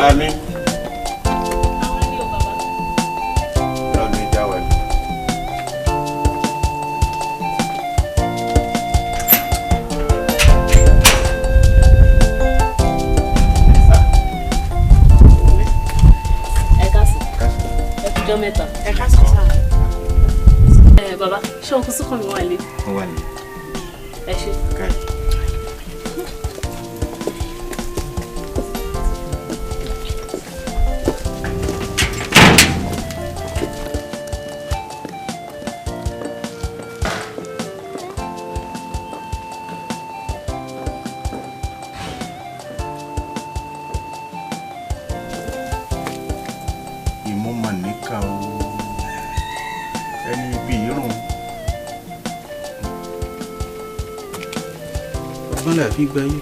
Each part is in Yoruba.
Àmín. Mẹ́ta. Ẹ ká sọ sáà. Bàbá, ṣé òun kò sún kàn mí wà lé? Ó wà ní. Ẹ ṣé. Fi gbáyé.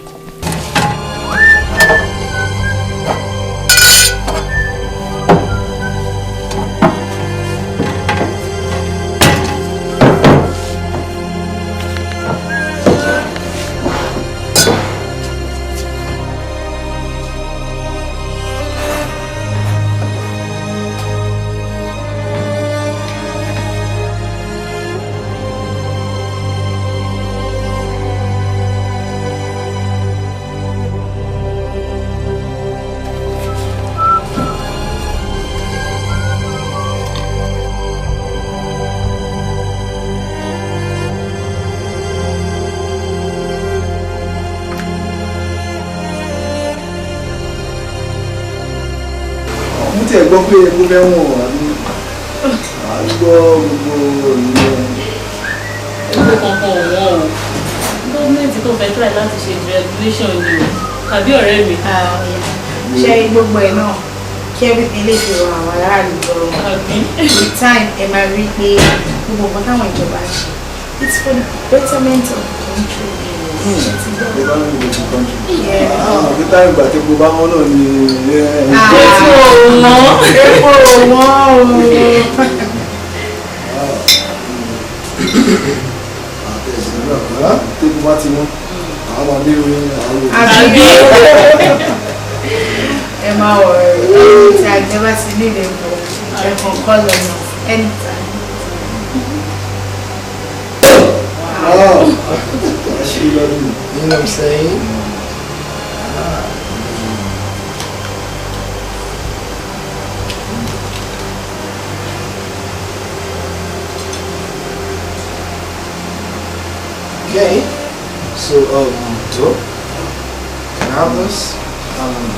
Gbọ́ pé epo fẹ́ wọ̀n àbí gbọ́ gbogbo ìyẹn. Ẹgbẹ́ kankan wọ́n o. Gọ́ọ̀mẹ̀ntì tó fẹ́ try láti ṣe regulation ni o. Àbí ọ̀rẹ́ mi? Ṣé gbogbo ẹ̀ náà kí everything lè fi rọ àwọn aráàlú lọ́rùn. With time ẹ máa rí pé gbogbo nǹkan táwọn ìjọba ń ṣe. It's for the betterment of the country. Àbíta ìgbà tí gbogbo àwọn náà ni epo wọ́n tí gbogbo ti mú àwọn ọmọdé orin àbí ẹ máa wọ̀ tí àjẹbá ti ní ilé ìbò ẹ̀kọ́ kọ́ lọ́nà anytime. You know what I'm saying? Okay, so Joe, can I have this?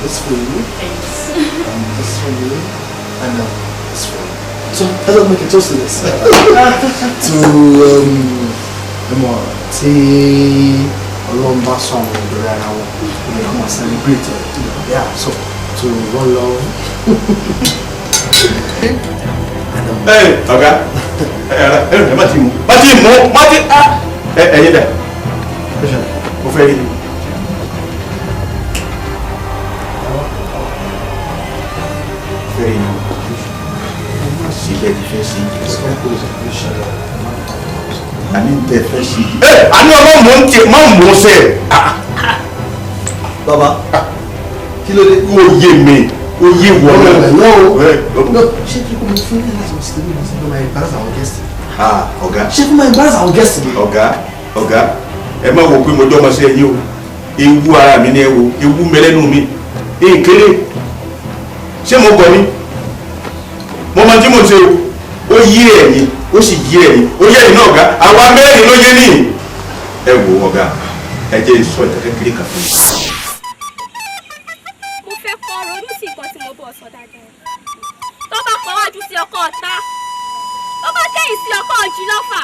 This for you. Thanks. This for you, and this for you. So let's make a toast to this. To Ọlọ́run bá sọ àwọn obìnrin ara wọn ní ọmọ celebrate yeah so to run love. Ọ̀gá ẹ má ti mú ẹ̀yẹ dẹ̀ mo fẹ́ rí i. Fẹ́ rí i mo sì bẹ́ẹ̀ ti fẹ́ sí i. Ani tẹ fẹ́ sí i. Ani ọmọ mò ń tẹ má mò ń sẹ. Baba kí ló dé. Ó yé mi ó yé wọ náà. Ṣé kí mo fún ẹ láti ṣe ní ìlú máa embarrass àwọn guest. Ọ̀gá. Ṣé kí mo embarrass àwọn guest mi. Ọ̀gá ẹ má wo pé mo jọ́ ọmọ sí ẹ̀yìn o ewu ara mi ni ẹ wo ewu mẹlẹ́nu mi èkéré ṣé mo gbọ́ ni mo máa tí mo ṣe o ó yí ẹ̀yìn ó sì yí ẹ̀yìn ó yẹ ẹ̀yìn náà ọ̀gá àwa mẹ́rin ló yé ní ẹ wo ọ̀gá ẹ jẹ́ ìsọ ìtàn kékeré kan fún mi. mo fẹ́ kọ́ ronú sí nǹkan tí mo bọ̀ sọ dáadáa tó bá pọ̀ wájú sí ọkọ̀ ọ̀tá tó bá kẹ́yìn sí ọkọ̀ ọ̀jì lọ́fà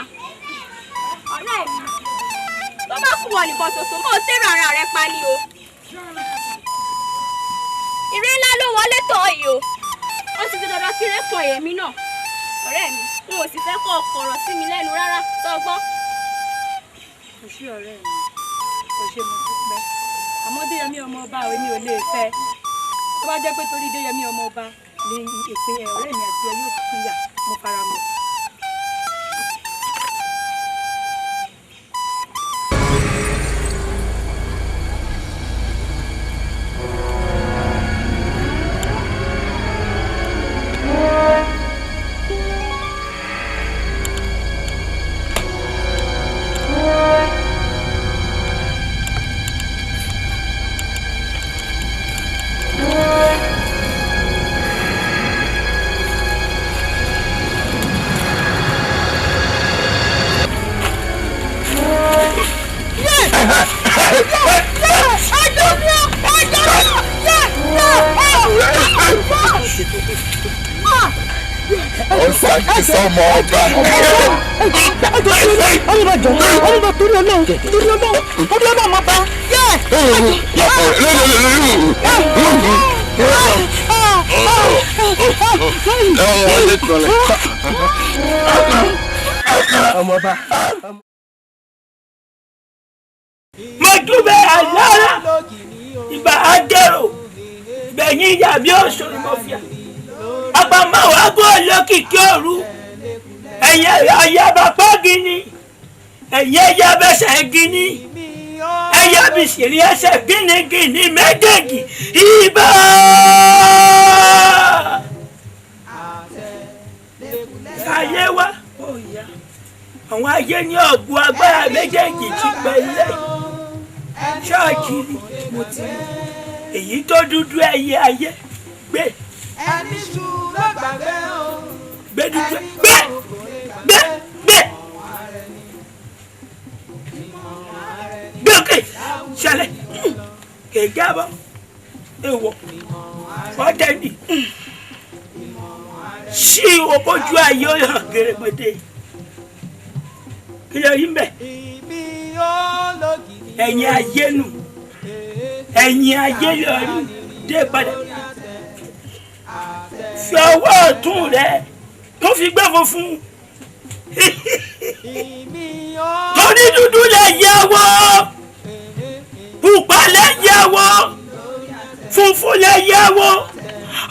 ọ̀rẹ́ mi tó bá kú wọn nìkan ṣoṣo mọ́ tẹ́rọ ara rẹ pa ni o ìrè ńlá ló wọlé tọ̀ yìí o ó ti di dandan kí rẹ́pọ̀ èmi náà ọ̀rẹ́ mi n ò sì fẹ́ kọ́ ọ̀rọ̀ sí mi lẹ́nu rárá tó gbọ́. kò sí ọ̀rẹ́ mi kò ṣe mo dúpẹ́ àmọ́ déyẹmí ọmọ ọba ò ní ò lè fẹ́ tó bá jẹ́ pé torí déyẹmí ọmọ ọba ni ìpín ọ̀rẹ́ mi àti ẹ yóò pínyà mo fara mọ́. ọ̀sán kì í sọmọ ọba. ọlọ́dọ̀ torí ọlọ́run torí ọlọ́run máa bá. ọmọba. mo dúbẹ̀ àlára ìbá àjẹrò gbẹ̀yìn ìyá bí òṣòro mo fi à. àpamọ́ àgọ́ olókìkí òru ẹ̀yẹ ayaba pọ́gìnì ẹ̀yẹ ayabẹsẹ̀ gíní ẹ̀yẹ bìsìrì ẹsẹ̀ gínígíní méjèèjì ibà. ayé wa àwọn ayé ní ọ̀gbun agbára méjèèjì ti pẹ́lẹ́ ṣọ́ọ̀kì ni mo ti rí èyí tó dúdú ẹyẹ ayé gbé. ẹni ṣu ló gbàgbé o. gbé dúdú gbé. gbé òkè ṣẹlẹ̀ kèké àbọ̀ èèwọ̀ ọ̀dẹ́ni ṣí òbójú ayé ọ̀yàn gèrègbèdè kí ló rí mbẹ ẹ̀yin ayé nù ẹ̀yin ayé lórí dé padà fi ọwọ́ ọ̀tún rẹ tó fi gbé funfun torí dúdú lè yẹwò pupa lè yẹwò funfun lè yẹwò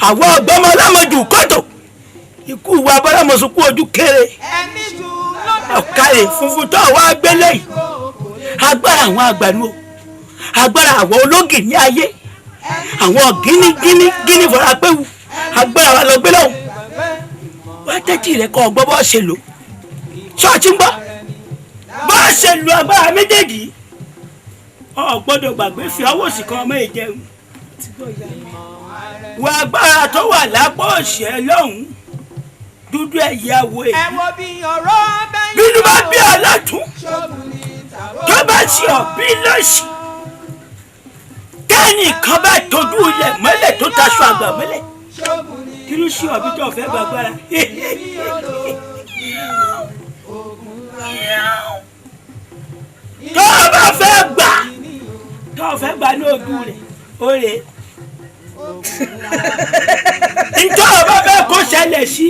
àwọn ọgbọmọ ọlọmọdù kọtò ikú wa bọlọmọsùnkú ojú kéré ọ̀kàrẹ̀ funfun tó wá gbélé yìí agbára àwọn àgbàlú agbára àwọn ológì ní ayé àwọn gíní fọra péwu agbára wa lọ gbé lọ́wọ́ wá tẹ́tí rẹ̀ kọ́ ọgbọ́n bọ́ ṣe lò ṣọ́ọ̀tì ń gbọ́ bá ṣe lu agbára méjèèjì o gbọ́dọ̀ gbàgbé fi ọwọ́ sí kan ọmọ ìjẹun wọ agbára tó wà lápò òṣè lọ́hùn-ún dúdú ẹ̀yà wo èyí bínú bá bí ọlọ́tún tó bá ṣe ọ̀bí lọ́sì kẹ́nìkan bá tọ́jú ilẹ̀ mọ́lẹ̀ tó taṣọ àgbà mọ́lẹ̀ kí ló ṣe ọ̀bí tó fẹ́ gbàgbára tó bá fẹ́ gbà tó fẹ́ gbà ní ojú rẹ̀ ó rè njọ́ ọba fẹ́ kó ṣẹlẹ̀ sí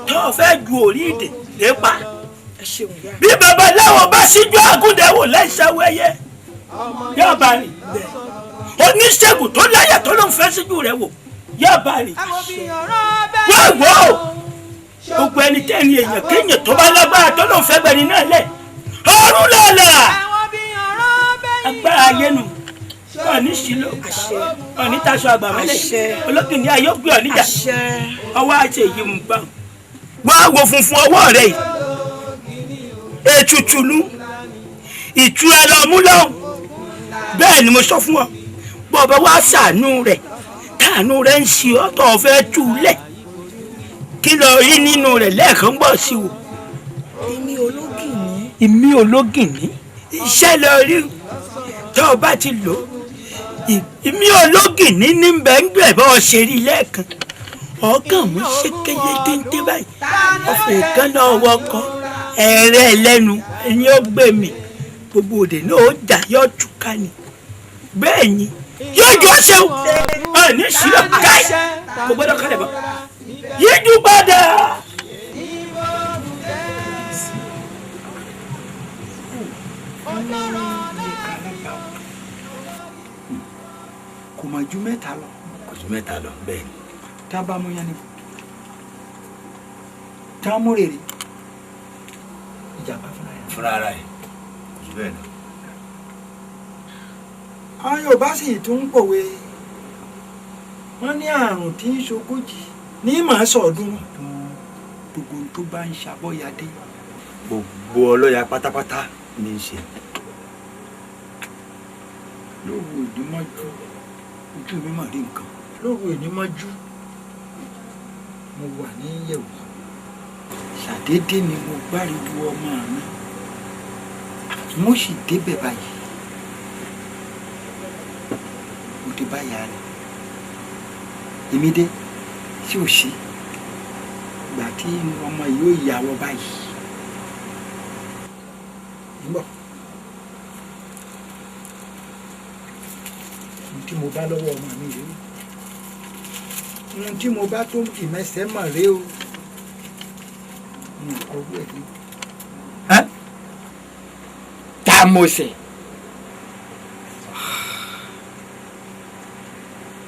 tó fẹ́ ju orí ìdè lépa bí babaláwo bá síjú àgùndẹ̀wò lẹ́sẹ̀ wẹ́yẹ yóò bá rìn oníṣègùn tó láyà tó ló ń fẹ́ síjú rẹ̀ wò yóò bá rìn wọ́n wò ó gbogbo ẹni tẹ́ni èèyàn kéèyàn tó bá lágbára tó ló ń fẹ́ gbẹ̀rin náà lẹ̀ ọ̀run lọ́la agbára ayé nu ọ̀ní sílò ọ̀ní taṣọ àgbàmọ́lẹ̀ olókùn ní ayé gbé ọ̀níjà ọwọ́ àti èyí ń gbà wọ́n á wo funfun ọwọ́ rẹ̀ yìí ètùtù nu ìtú ẹ lọ mú lọ́hùn bẹ́ẹ̀ ni mo sọ fún ọ bọ́ọ̀bẹ wá ṣàánú rẹ̀ táànú rẹ̀ ń ṣe ọ́tọ̀ fẹ́ tú lẹ̀ kí lọ rí nínú rẹ̀ lẹ́ẹ̀kan bọ̀ sí o. ìmí ológìní iṣẹ́ lọ rí tó o bá ti lò ìmí ológìní ní bẹ́ńgbẹ̀ bá ọ ṣe rí lẹ́ẹ̀kan ọ̀gá mú ṣékéyé téńté báyìí ọ̀fẹ́ kan náà wọkọ̀ ẹ̀rẹ́ lẹ́nu ẹni ó gbé mi gbogbo òde náà ó jà yóò túká ni bẹ́ẹ̀ ni yóò jọ ṣe o ní sílẹ̀ káì kò gbọ́dọ̀ kálẹ̀ bọ̀ yíjú padà. kò mà ju mẹ́ta lọ. kò ju mẹ́ta lọ bẹ́ẹ̀ ni. tá a bá mú yanni tá a mú rèrè ìjàmbá fúnra ara ẹ̀ kò ju bẹ́ẹ̀ lọ. àwọn Yorùbá sì tún ń pòwe wọ́n ní àrùn tí ń ṣogójì ní màá sọ̀ọ́dún gbogbo tó bá ń ṣàbọ̀yàdé. gbogbo ọlọ́yà pátápátá ní í ṣe. lóru ìdímọ́jú ojú mi mà rí nǹkan lóru ìdímọ́jú mo wà ní yẹ̀wò ṣàdédé ni mo gbáriwo ọmọ mi mo sì débẹ̀ báyìí mo dé báyà rẹ̀ èmi dé tí ò sí gbà tí ọmọ yìí ó yàwọ báyìí. Nígbà tí mo bá lọ́wọ́ ọmọ mi rèé tí mo bá tó ìmẹsẹ̀ mọ̀ rèé o. Tá mo ṣe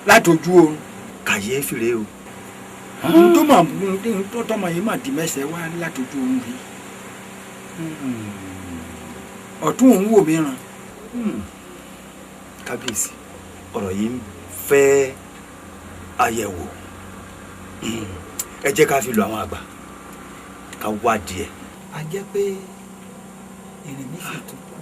látọjú oorun kàyéfì rèé o. Tó mà tó tọmọ yìí mà di mẹsẹ̀ wá látọjú oorun rèé. Ọ̀tún òun wò mí ràn. Kábíyèsí ọ̀rọ̀ yìí ń fẹ́ àyẹ̀wò. Ẹ jẹ́ ká fi lọ àwọn àgbà ká wádìí ẹ̀. A jẹ́ pé èrè mi sì tún kù.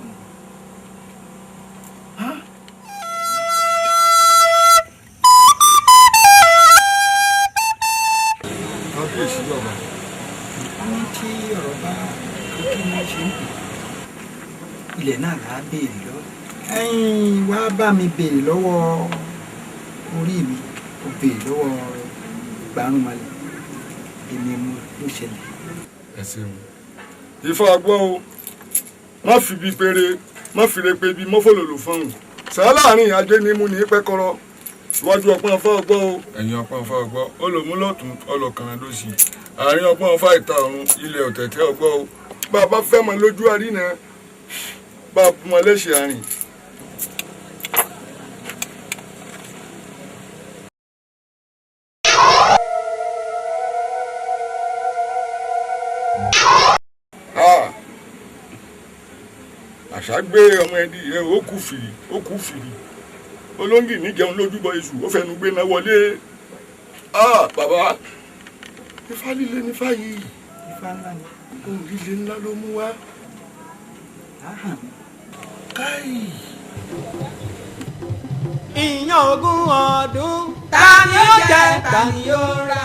Kábíyèsí bàbá ní tí ọ̀rọ̀ bá kí wọ́n ṣe ń pè ilẹ̀ náà là á béèrè lọ. Ẹ̀yin wá bá mi béèrè lọ́wọ́ orí mi ó béèrè lọ́wọ́ gbarumọlẹ̀ èmi mo ló ṣẹlẹ̀. Ẹ ṣeun Ifá gbọ́ o má fi bí péré má fi lè pe bí mọ́fòlòlò fọ́hùn sàn láàrin ajé ní mú ní pẹ́kọ́rọ́ iwájú ọpọ́n Ifá gbọ́ o ẹ̀yìn ọpọ́n Ifá gbọ́ olùmúlọ̀tún ọlọ́kànnà lóṣì àárín ọpọ́n Ifá ìta ọ̀run ilẹ̀ ọ̀tẹ̀tẹ̀ ọgbọ́ o bá a bá fẹ́ mọ lójú àrínà bá a mọ lẹ́sẹ̀ àrìn. Àṣà gbé ọmọ ẹdí rẹ ó kú fìrí olóńgì níjẹun lójúbọ iṣu ó fẹnu gbé náà wọlé. Bàbá Ifá líle nífà yìí Ifá ńlá ni ohun líle ńlá ló mú wá. Káì. Ìyàn ogún ọdún ta ni ó jẹ ta ni ó rà.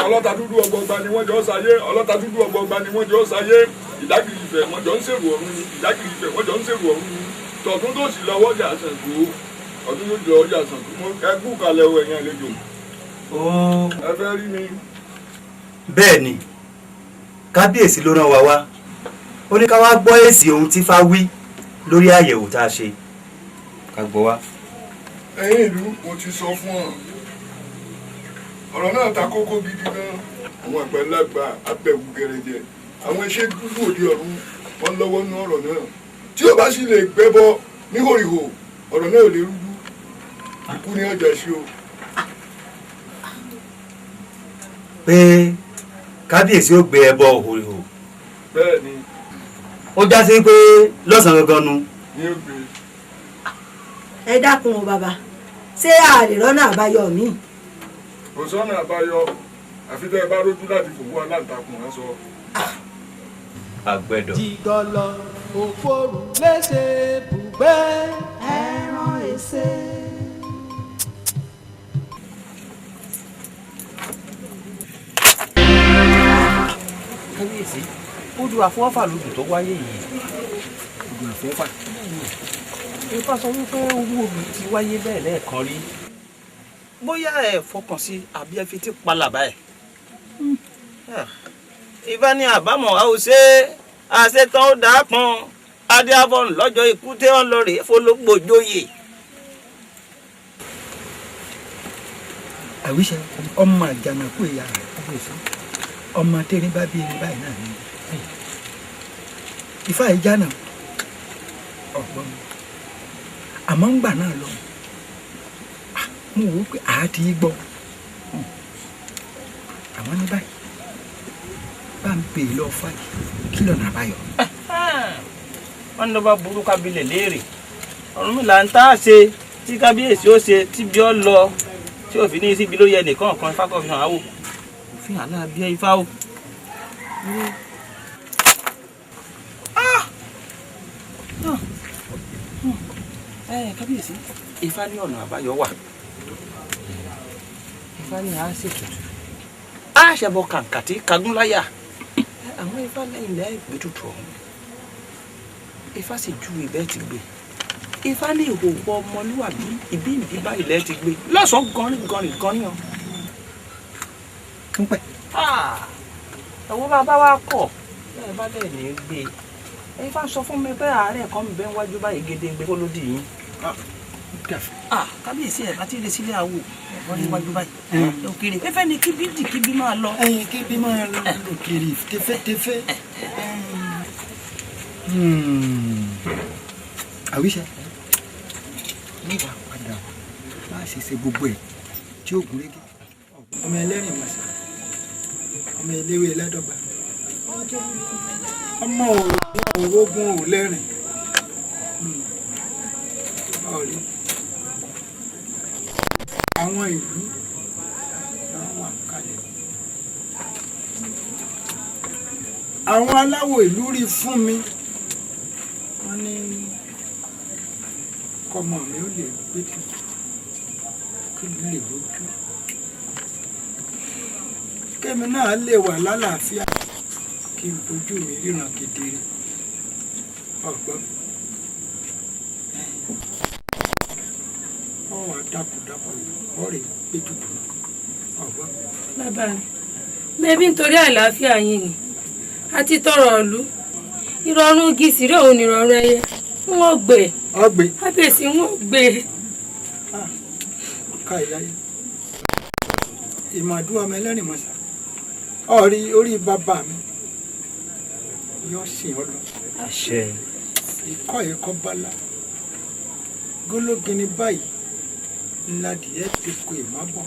Ọlọ́ta dúdú ọgbọgba ni wọ́n jọ sáyé ọlọ́ta dúdú ọgbọgba ni wọ́n jọ sáyé ìdágìrì ìfẹ́ wọ́n jọ ń ṣèrò ọ̀run ni ìdágìrì ìfẹ́ wọ́n jọ ń ṣèrò ọ̀run ni tọ̀tún tó sì lọ́wọ́ jà Ṣàngó ọdún tó jọ ọjà Ṣàngó mọ́ ẹkú kalẹ̀ o ẹ̀yìn àlejò. Ẹ fẹ́ rí mi. Bẹ́ẹ̀ ni kábíyèsí ló rán wa wá ó ní ká wá gbọ́ èsì ohun tí Ifá wí lórí àyẹ̀wò tá a ṣe ká gbọ́ wá. Ẹ̀yin ìlú mo ti sọ fún ọ ọ̀rọ̀ náà ta kókó gidi gan àwọn àgbàlagbà abẹ̀wò gẹ̀rẹ̀jẹ̀ àwọn iṣẹ́ dúdú òde ọ̀run wọn lọ́wọ́ ní ọ̀rọ̀ náà tí o bá sì lè gbẹ́bọ níhòòhò ọ̀rọ̀ náà ò lè rújú ikú ní ọjà sí o. Pé kábíyèsí ó gbé ẹbọ òhòhò. Bẹ́ẹ̀ ni. Ó já sí pé lọ́sàn-án gangan nu. Ní ó gbé. Ẹ dákun o bàbá ṣé a lè rọ́nà àbáyọ mi. Kò sọ́nà àbáyọ àfi tẹ́ ẹ bá rójú láti fòwú aláǹtakùn rán sọ. Àgbẹ̀dọ̀. Jìgọ̀lọ̀ òfòrò léṣe bùgbé ẹran èsè. Kábíyèsí odù àfọwọ́fà lódù tó wáyé yìí. Odù àfọwọ́fà. Ifá sọ wípé owó obì ti wáyé bẹ́ẹ̀ lẹ́ẹ̀kan rí. Bóyá ẹ fọkàn sí àbí ẹ fi tí palàbá ẹ. Ifá ní àbámọ̀ a ò ṣe àṣetán ó dà á pọn adéábọ̀n lọ́jọ́ ikú tí wọ́n lọ rèé fọlọ́gbòjòyè. Àwíṣẹ ọmọ àjànàkú ìyá rẹ̀ kábíyèsí ọmọ tẹ́rin bá bí ẹni báyìí náà ní. Ifá ìjánà ọ̀gbọ́n àmọ́ ń gbà náà lọ mo wò ó pé àá ti gbọ́ àwọn ní báyìí bá ń pè é lọ fáyì kí lọ́nà àbáyọ. Wọ́n lọ bá burú kábílẹ̀ léèrè ọ̀run mi là ń tá a ṣe tí kábíyèsí ó ṣe tí bí ó lọ tí òfin ní síbi lórí ẹnìkan kan Ifá kọ́ fi hàn áwò òfin aláàbí Ifá o. Kábíyèsí Ifá ní ọ̀nà àbáyọ wà. Ifá ní àá ṣètùtù á ṣẹbọ kàǹkàtì kagúnláyà àwọn Ifá lẹ́yìn lẹ́yìn ìgbẹ́tùtù ọ̀hún. Ifá sì ju ìbẹ́ ti gbé Ifá ní ìhòòhò ọmọlúwàbí ìbí báyìí lẹ́ ti gbé lọ́sàn-án gọrin ọ. ẹ̀wọ́ bàbá wa kọ̀ ẹ bá dẹ̀ ní gbé ẹ fà sọ fún mi pé àárẹ̀ kan mi bẹ́ẹ̀ wájú báyìí gédéǹgbé kó ló dì yín. kábíyèsí ẹ̀ láti ilé sílé àwò wọ́n ní wájú báyìí òkèrè fẹ́fẹ́ ni kíbi máa lọ. kíbi máa lọ òkèrè tẹfẹ́tẹfẹ́. àwíṣẹ́ níwà padà máa ṣe ṣe gbogbo ẹ̀ tí ó gún régé. ọmọ ẹlẹ́rìn màsà ọmọ eléwé ládọ́gba ọmọ òrógùn ò lẹ́rìn ọ̀rí àwọn ìlú náà wà kalẹ̀. àwọn aláwọ̀ ìlú rí fún mi wọ́n ní kọ́mọ mi ó lè gbẹ́tù kí mi lè lójú kémi náà lè wà lálàáfíà kí n fojú mi ríran kedere ọgbọ́n ọwọ́ àdàkùdàkù ọ̀rẹ́ gbẹ́tùtù ọgbọ́n. bàbá mi bẹ́ẹ̀ bí nítorí àlàáfíà yín ni àti tọrọ ìlú ìrọ̀rùn gìsìrì òun ni ìrọ̀rùn ẹyẹ wọ́n gbé ábẹ́sí wọ́n gbé. ká ìyáyé ìmọ̀dún ọmọ ẹlẹ́rìn mọ́sá ọ̀rí orí bàbá mi yóò sìn ọ́ lọ. àṣẹ. ikọ́ ẹ̀kọ́ bala gólógin ní báyìí ńlá díẹ̀ ti kó ìmọ̀bọ̀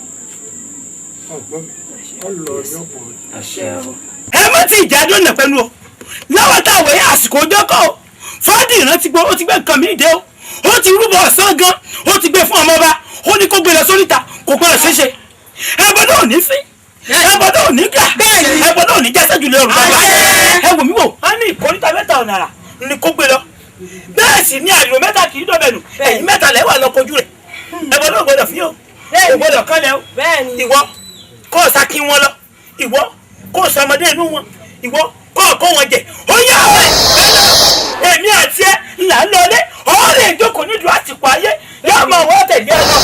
ọ̀gbọ́n ọlọ́ọ̀yọ̀bọ̀. àṣẹ. ẹ má ti ìjà dóná pẹ̀lú o láwọn táwọn yẹn àsìkò ọjọ́ kọ́ o fọ́ọ̀dì ìrántí gbọ́ ó ti gbé nǹkan mi dé o ó ti rúbọ ọ̀sán gan ó ti gbé fún ọmọ ọba ó ní kó gbé lọ sóríta kò gbọ́dọ̀ ṣeéṣe ẹbọdọ ò ní fín ẹbọdọ ò ní gà ẹbọdọ ò ní jásẹ jùlọ yorùbá wa ẹ wò mí wò á ní ìkóríta mẹ́ta ọ̀nàrà ní kó gbé lọ bẹ́ẹ̀ sì ní àdìrò mẹ́ta kì í dọ̀bẹ̀nù ẹ̀yìn mẹ́ta lẹ́wà lọ kojú rẹ̀ ẹbọdọ ò gbọ́dọ̀ fín o ò gbọ́dọ̀ kálẹ̀ o ìwọ kó o sá kí wọn lọ ìwọ kó o sọ ọmọdé inú wọn ìwọ kó o kó wọn jẹ ó yá ọ̀rẹ́ èmi àti ẹ là ń lọlé ọ̀rẹ́ ìjókòó nídùú àtìpó ayé yóò máa wọ́ tẹ̀lé ẹ lọ.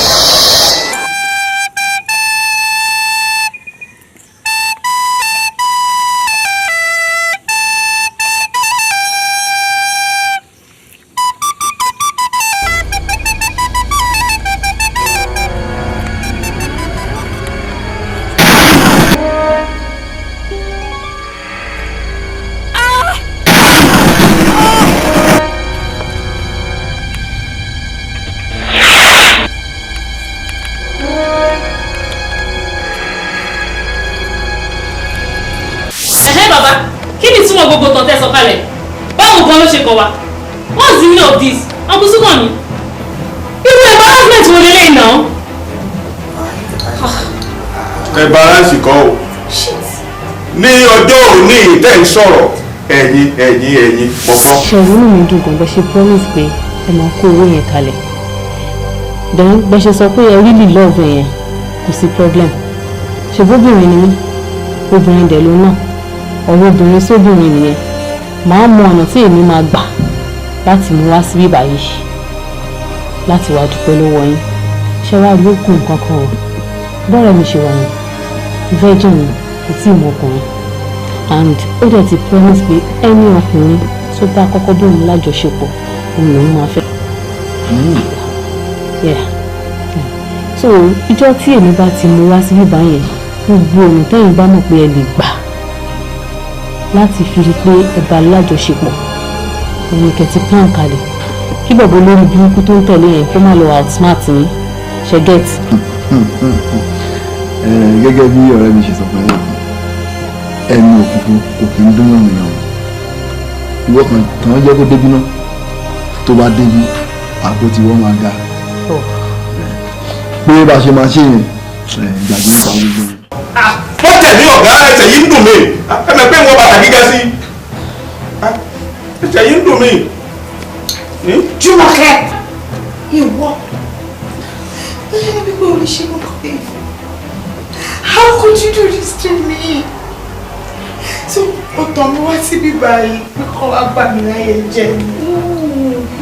gbogbo tán tẹ́ sọ kalẹ̀ báwo gan ló ṣe kọ wa what's the meaning of this uncle Sukanmi irú embarrassment wo lélẹ́yìn náà. embarrass kọ́ o ní ọjọ́ òní ìtẹ́ ń sọ̀rọ̀ ẹ̀yin pọ̀pọ̀. ṣẹ̀rù mi dùn gan bẹ́ẹ̀ ṣe promise pé ẹ máa kó owó yẹn kalẹ̀ then bẹ́ẹ̀ ṣe sọ pé ẹ really love yẹn kò sí problem ṣèbóbìnrin ni mí obìnrin dẹ̀ ló náà ọ̀rọ̀ obìnrin sóbìnrin nìyẹn màá mọ ọ̀nà tí èmi máa gbà láti mú wá síbí báyìí láti wá dúpẹ́ lọ́wọ́ yín ṣé wàá rí òkú nǹkan kan o bọ́ọ̀rẹ́ mi ṣe wà ní virgin ni kò tí ì mọ ọkùnrin and ó dẹ̀ ti promise pé ẹni ọkùnrin tó bá kọ́kọ́ bóun lájọṣepọ̀ òun lòún máa fẹ́. so ìjọ tí èmi bá ti mú wá síbí báyẹn gbogbo ọ̀nà tẹ́yìn bá mọ̀ pé ẹ lè gbà láti fi rí pé ẹ bá lájọṣepọ̀ òun kẹ̀tì plan kalẹ̀ kí bọ̀bọ̀ lórí burúkú tó ń tẹ̀lé yẹn kó má lọ outsmart ní ṣe get. gẹ́gẹ́ bí ọ̀rẹ́ mi ṣe sọ pé ẹnu òkùnkùn kò kí ń dún yàn yàn ìwọ kan tàn jẹ́ kó débi náà tó bá débi àgbo tí wọ́n máa ga pé bá a ṣe máa ṣe yẹn gbàgbé nípa gbogbo yẹn. wọ́n tẹ̀lé ọ̀gá ẹsẹ̀ yìí ń dùn mí ẹ mọ̀ pé wọ́n bàtà gíga sí ẹsẹ̀ yìí ń dùn mí. Jùmọ̀kẹ́ ìwọ bẹ́ẹ̀ ni pé oríṣi mọ̀ pé how could you do this to me? So ó tọ́ mi wá síbí báyìí pé kọ́ wá gbà mí láyé jẹ́ mi.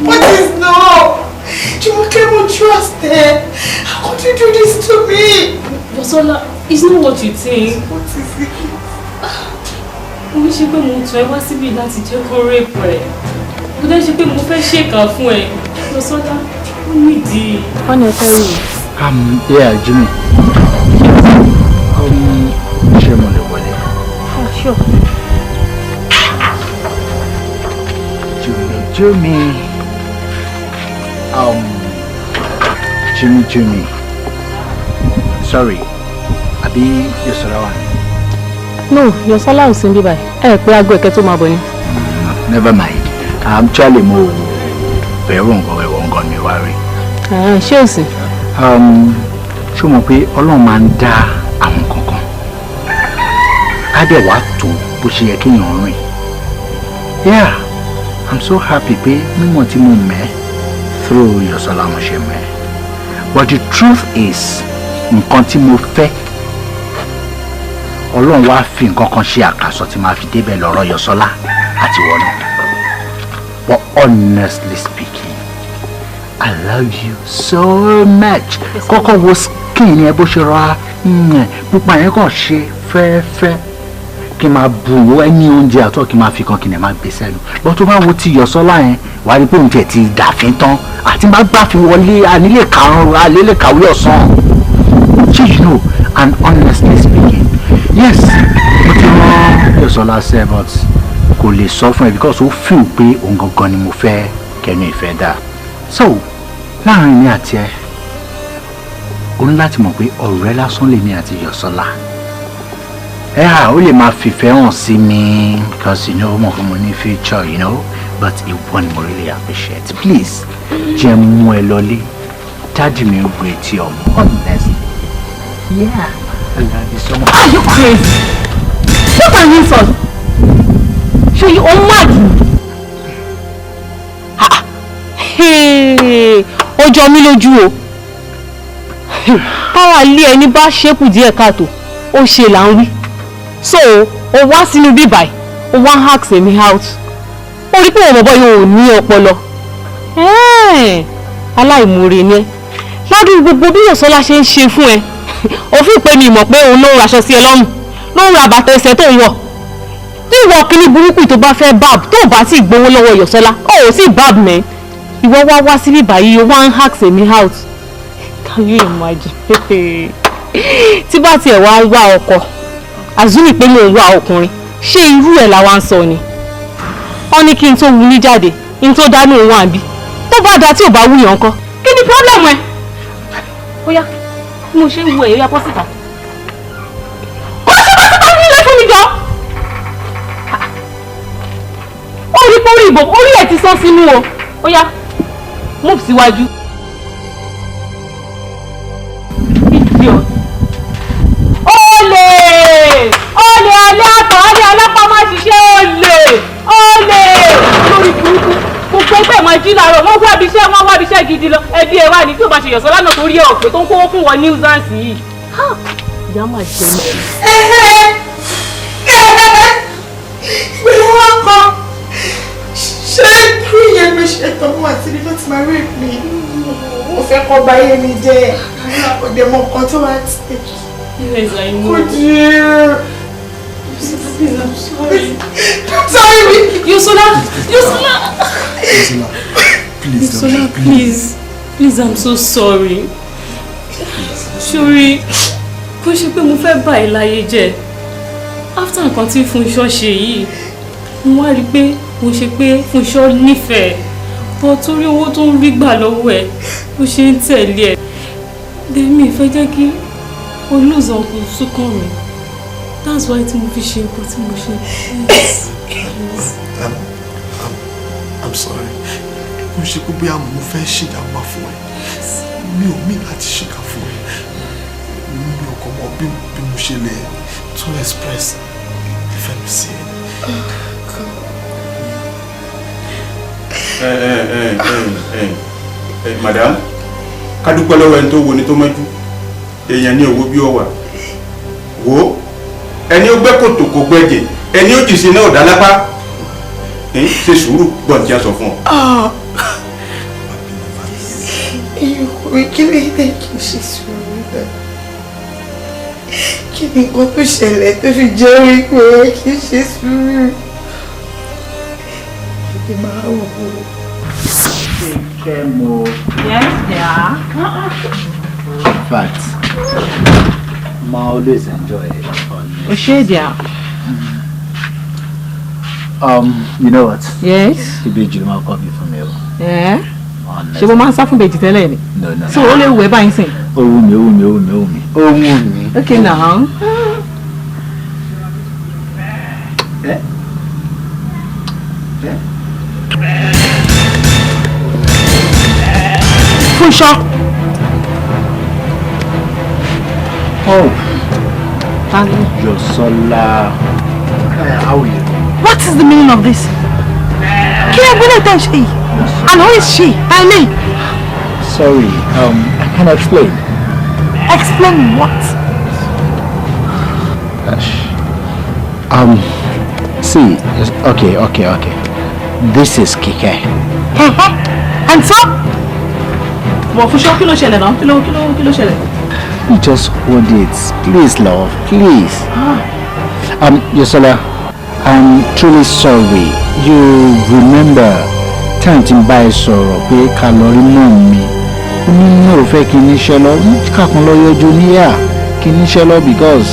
What is no? Jùmọ̀kẹ́ mo trust ẹ. How could you do this to me? Yosola, it's not what you think. What is it? Mo ṣe pé mo tún ẹ wá síbi láti jẹ́ kó rape ẹ̀. Mo dẹ́ ṣe pé mo fẹ́ ṣèkà fún ẹ. Yosola, ó nídìí. Wọ́n ní ẹ fẹ́ rí. Yeah, Jimmy. Ṣé mo lè wọlé? Oh, sure. Jimmy. Jimmy. Sorry. Àbí Yosola wà? No, Yosola ò sí níbí báyìí. Ẹ pé aago ẹ̀kẹ́ tó máa bọ̀ ni. Never mind. Actually, mo bẹ̀rù nǹkan mi wá rí. Ṣé o sì? Ṣé o mọ̀ pé Ọlọ́run máa ń dá àwọn kankan? Ká dẹ̀ wá tó bó ṣe yẹ kéèyàn rìn. Yeah, I'm so happy pé mímọ̀ tí mo mẹ́ through Yosola mo ṣe mẹ́. But the truth is, nǹkan tí mo fẹ́ Ọlọ́run wá fi nǹkan kan ṣe àkàsọ̀ tí máa fi débẹ̀ lọ́rọ̀ Yosola àti wọ́n náà. But honestly speaking, I love you so much. Kọ́kọ́ wo skin ẹ bó ṣe rọra pupa yẹn kàn ṣe fẹ́ẹ́fẹ́ kí n máa bu ẹni oúnjẹ àtọ́ kí n máa fi kan kí n máa gbé sẹ́nu. Bọ́ tó bá wo ti Yosola yẹn wà á rí pé òun tiẹ̀ ti dàfin tán àti bá gbàfin wọlé ànílé karùn-ún àlélè kàwé ọ̀sán. You know, and honestly speaking, yes, mo ti rán Yosola ṣe but kò lè sọ fún ẹ because ó feel pé òun gangan ni mo fẹ́ kẹnu ìfẹ́ dà. So láàrin mi àti ẹ o ní láti mọ̀ pé ọ̀rẹ́ lásán lèmi àti Yosola. Ó lè máa fìfẹ́ hàn sí mi because you know mo fún mo ní future, you know, but ìwọ ni mo really appreciate. Please jẹ́ mú ẹ lọlé dájú mi ò gbé tí ọmọ honestly. Yeah, I love you so much. Are you crazy? What an insult! Show you all mad. Ó jọ mí lójú o. Táwa lé ẹni bá ṣépù díẹ̀ káàtó, ó ṣe là ń wí. So, ó wá sínú bíbáyìí, ó wá hack me out. Ó rí pé òun bọ̀bọ̀ yóò ní ọpọlọ. Aláìmoore ni ẹ́. Ládùúgbò gbogbo bí Yosola ṣe ń ṣe fún ẹ. Ó fi pé mi mọ̀ pé òun ló ń raṣọ sí ẹ lọ́rùn, ló ń ra bàtà ẹsẹ̀ tó ń wọ̀. Tí ìwọ kíní burúkú tó bá fẹ́ bab tó bá sì gbowó lọ́wọ́ Yosola, ó sì bab mẹ́. Ìwọ wá síbí báyìí, ó wá ń hack me out. Can you imagine? Tí bá tiẹ̀ wá ń wá ọkọ, àzúmì pé mo ń wá ọkùnrin, ṣé irú ẹ̀ làwa ń sọ ni? Wọ́n ní kí n tó wù ní jáde, n tó dánú òun àbí. Tó bá dá tí ò bá wúyàn ńkọ́. Kí ni problem ẹ? Ó yá, bí mo ṣe ń wo ẹ̀ yá pọ́sítà. Ó ṣe pọ́sítà nílé fún mi jọ. Ó rí pé orí ìbò orí ẹ̀ ti sán sínú o. Ó yá, move síwájú. Olè àtọ̀ olè ọlọ́pàá máa ṣiṣẹ́ olè lórí burúkú gbogbo ẹgbẹ́ máa jí láàárọ̀ wọ́n wá ibiṣẹ́ gidi lọ ẹbí ẹ wà ní tí ò bá ṣe Yosola náà torí ẹ ọ̀pẹ tó ń kówó fún wọn nuisance yìí. Ìyá máa jẹ mí. Ìgbéyàwó wọn kan ṣé kí ìyẹn mi ṣe tán mú àti ibi tó ti máa rí mi mo fẹ́ kọ́ báyé mi jẹ́ òde mọ nǹkan tó wá ti. Yes, I know. Oh dear. Please, I'm sorry. I'm sorry. Yosola, please. Please, I'm so sorry. Sorry, kò ṣe pé mo fẹ́ bà ẹ́ láyé jẹ́. After nǹkan tí Fúnṣọ́ ṣe yìí, mo wá rí pé mo ṣe pé Fúnṣọ́ nífẹ̀ẹ́. Bọ́ torí owó tó ń rí gbà lọ́wọ́ ẹ̀, bó ṣe ń tẹ̀lé ẹ̀. Dèmí fẹ́ jẹ́ kí o lose uncle Sukanmi. That's why tí mo fi ṣe nǹkan tí mo ṣe. I'm sorry. Mo ṣe pé bí mo fẹ́ ṣèjàmbá fún ẹ. Mi ò mí láti ṣèkà fún ẹ. Mi ò kọ́ mọ bí mo ṣe lè to express ìfẹ́ mi sí ẹ. Madam, ká dúpẹ́ lọ́wọ́ ẹni tó wo ni tó mọ́jú. Èèyàn ní owó bí ó wà. Wo ẹni ó gbẹ́ kòtò kò gbẹ́jẹ̀ ẹni ó jìsí náà dá lápá. Ṣe sùúrù gbọ́n tí a sọ fún ọ. Ìwé kí lè dé kí n ṣe sùúrù náà. kí ni nǹkan tó ṣẹlẹ̀ tó fi jẹ́ orí pé kì í ṣe sùúrù. Kí máa wò ó. Yes, dear. In fact, I always enjoy it. Okay, dear. You know what? Yes. Ìbejì ló máa kọ́ bí fún mi o. Yeah. Ṣé mo máa ń sá fún ìbejì tẹ́lẹ̀ ni? No. So ó lè wù ẹ́ báyìí sìn? Ó wù mí. Okay now. Fúnṣọ́. Oh. Yosola. How are you? What is the meaning of this? Kí ẹ gbọ́dọ̀ tẹ̀ ṣe yìí? And who is she? I mean. Sorry, I can't explain. Explain what? See, okay. This is Kike. And so? Well, for sure, kí ló ṣẹlẹ̀ náà? Kí ló ṣẹlẹ̀? Just hold it. Please, love. Please. Yosola, I'm truly sorry. You remember time tí n bá ẹ sọ̀rọ̀ pé kàlọ́rí mọ̀ mi. Mi ò fẹ́ kí n níṣẹ́ lọ. Kàkún lọ yọjú níyà kí n níṣẹ́ lọ because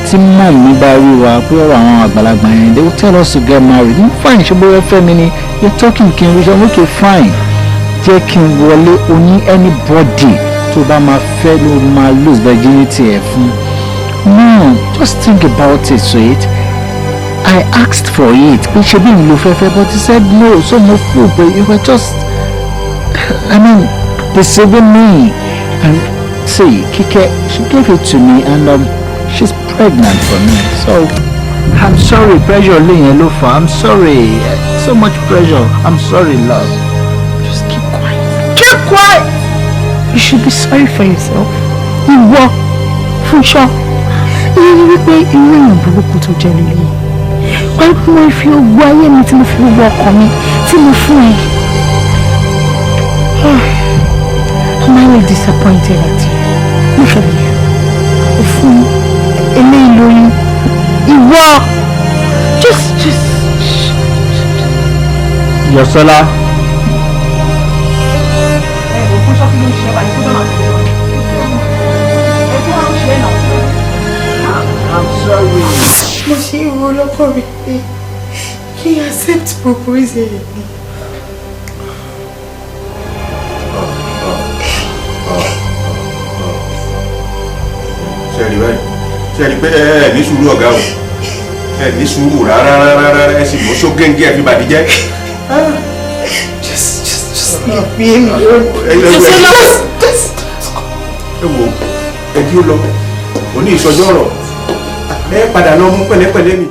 tí mọ̀ mi bá rí wa pé ọ̀rọ̀ àwọn àgbàlagbà yẹn they will tell us to get married. Fine, ṣé bóyá fẹ́ mi ni you're talking kí n rí ṣe okay fine. Jẹ́ kí n wọlé oní anybody tó bá máa fẹ́ ló máa lose virginity ẹ̀ fún. No, just think about it, sweet. I asked for it. Pé ṣe bí n lo fẹ́fẹ́ but he said no, so mo feel but you were just deceiving me. And see, Kike, she gave it to me and she's pregnant for me. So I'm sorry, pressure laying low for. I'm sorry, so much pressure. I'm sorry, love. Just keep quiet. Keep quiet. You should be sorry for yourself. Ìwọ, Fúnṣọ́, ìyẹn wípé irú èèyàn burúkú tó jẹ́ lílé. Wọ́n pín mo fi gbogbo ayé mi tí mo fi gbogbo ọkàn mi tí mo fún ẹ. I'm highly disappointed at you. Look at you. O fún eléyìí lóyún. Ìwọ, just. Yosola. I'm sorry. Mo ṣe ìwọ lọ́kọ̀ mi pé kí n accept proposal ẹ̀ ni. Ṣẹ́ẹ̀rì báyìí ṣẹ́ẹ̀rì pé ẹ ní sùúrù ọ̀gá o ẹ ní sùúrù rárá ẹ sì mú ṣógéńgé ẹ fi bàdí jẹ́. Just leave me alone. Ẹ wo ẹ kí ó lọ òní ìsọjọ́ ọ̀rọ̀ ẹ padà lọ mú pẹ̀lẹ́pẹ̀lẹ́ mi.